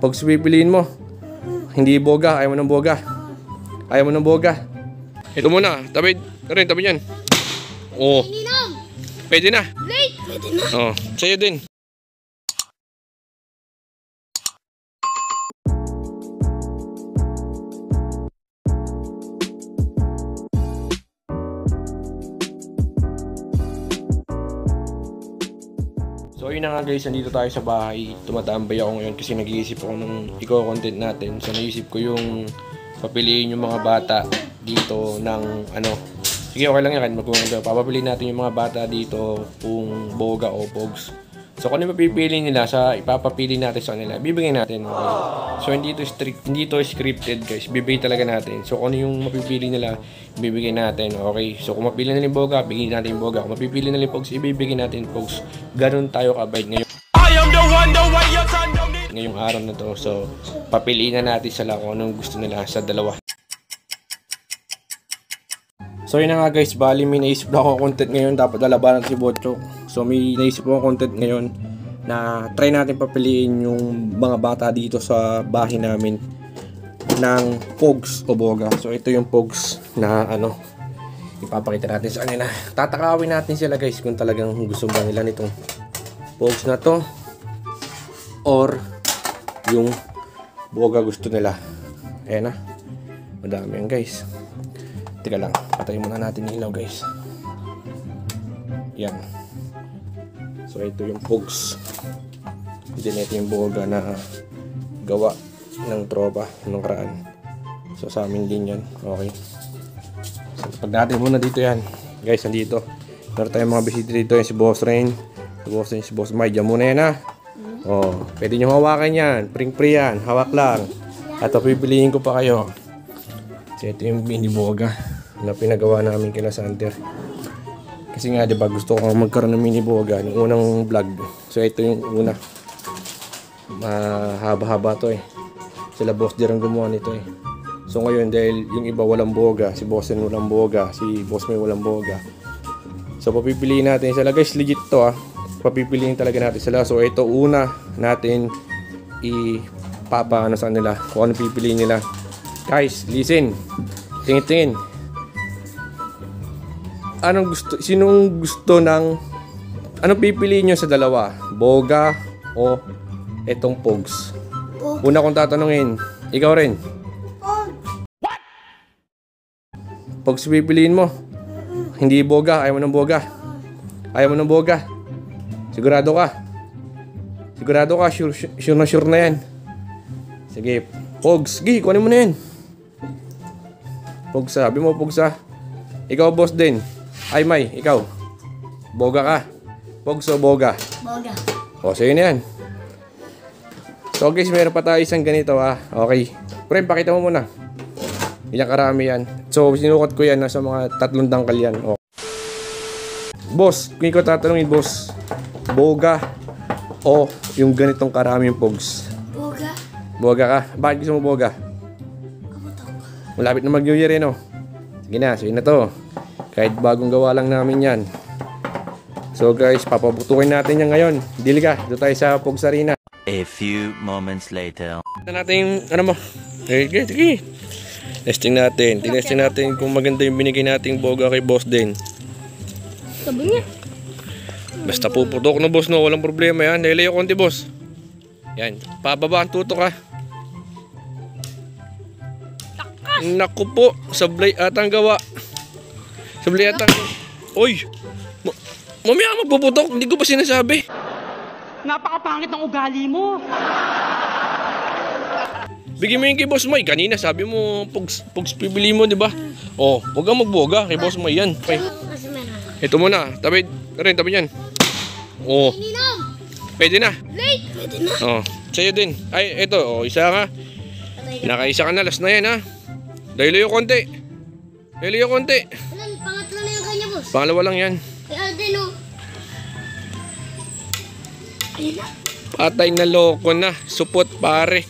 Pag pipiliin mo, hindi boga, ayaw mo ng boga. Ayaw mo ng boga. Ito muna, tabi rin, tabi yan. Oh. Pwede na. Pwede na. Oh, sa'yo din. So yun na nga guys, nandito tayo sa bahay. Tumatambay ako ngayon kasi nag-iisip ako ng i-content natin. So naisip ko yung papiliin yung mga bata dito ng ano. Sige, okay lang yan. Papapiliin natin yung mga bata dito kung boga o pogs. So kung ano mapipili nila sa ipapapili natin sa kanila, bibigyan natin. Okay? So hindi to scripted guys. Bibigyan talaga natin. So kung ano yung mapipili nila, bibigyan natin. Okay? So kung mapili nila yung boga, bigyan natin yung boga. Kung mapipili nila yung pogs, ibibigyan natin yung pogs. Ganun tayo kabait ngayon. Ngayong araw na to. So papiliin na natin sila kung anong gusto nila sa dalawa. So yun na nga guys, bali may naisip na ako content ngayon, dapat lalabanan si Botchok. So may naisip ako content ngayon na try natin papiliin yung mga bata dito sa bahay namin ng pogs o boga. So ito yung pogs na ano, ipapakita natin sa kanila. Tatakawin natin sila guys kung talagang gusto ba nila nitong pogs na to or yung boga gusto nila. Ayan na, madami yan guys. Teka lang, patayin muna natin yung ilaw guys. Yan. So ito yung pogs. Then ito yung boga na gawa ng tropa nung karaan. So sa amin din yan. Okay. So pag natin muna dito yan. Guys, nandito. Meron tayong mga bisita dito. Yan si Boss Rain. Si Boss Rain, si Boss Mike. Diyan muna yan ha. Oh, pwede nyo hawakan yan. Pring-pring yan. Hawak lang. At pipiliin ko pa kayo. So ito yung mini boga na pinagawa namin kila Santer. Kasi nga 'di ba gusto ko magkaroon ng mini boga ng unang vlog. So ito yung una. Mahaba-haba to eh. Sila Boss Jer ang gumawa nito eh. So ngayon dahil yung iba walang boga, si Boss Ren walang boga, si Boss May walang boga. So papipiliin natin sila guys, legit to ah. Papipiliin talaga natin sila. So ito una natin ipapaano sa nila kung ano pipiliin nila. Guys, listen. Tingin-tingin. Anong gusto? Sinong gusto ng anong pipiliin nyo sa dalawa? Boga o etong pogs? Una kong tatanungin, ikaw rin. What? Pogs pipiliin mo? Hindi boga, ayaw mo ng boga. Ayaw mo ng boga. Sigurado ka? Sigurado ka? Sure na yan. Sige, pogs. Sige, kunin mo na yan. Pogsa, sabi mo pogsa. Ikaw boss din. Ay May, ikaw. Boga ka. Pogsa o boga? Boga. O, sa'yo na yan. So guys, meron pa tayo isang ganito ah. Okay. Pre, pakita mo muna. Ilang karami yan. So, sinukat ko yan. Nasa mga 3 dangkal yan. O. Boss, kung ikaw tatanungin boss, boga o yung ganitong karaming pogs? Boga. Boga ka? Bakit gusto mo boga? Malapit na mag-New Year eh, no? Sige na, so yun na to. Kahit bagong gawa lang namin yan. So guys, papabutukin natin yan ngayon. Dili ka, doon tayo sa Pogs Arena. A few moments later. Tignan natin yung, ano mo? Sige. Testing natin. Tinesting natin kung maganda yung binigay nating boga kay Boss din. Sabi niya. Basta puputok na boss, no? Walang problema yan. Nailayo konti boss. Yan, pababa ang tutok ha. Naku po, sablay atang gawa. Sablay atang. Oy! Mamaya magpuputok, hindi ko pa sinasabi. Napakapangit ng ugali mo. Bigyan mo yung kay Boss May. Kanina sabi mo, pogs pibili mo, di ba? Oh, huwag kang magboga kay Boss May yan. Okay. Ito muna, tabi yan. Oh, pwede na. Pwede na. Oh, sa'yo din. Ay, ito, oh, isa ka. Nakaisa ka na, last na yan ha. Layo konti. Pangatlo na yung kanya, boss. Pangalawa lang yan. Kay Alden, oh. Ayun na. Patay na loko na. Supot pare.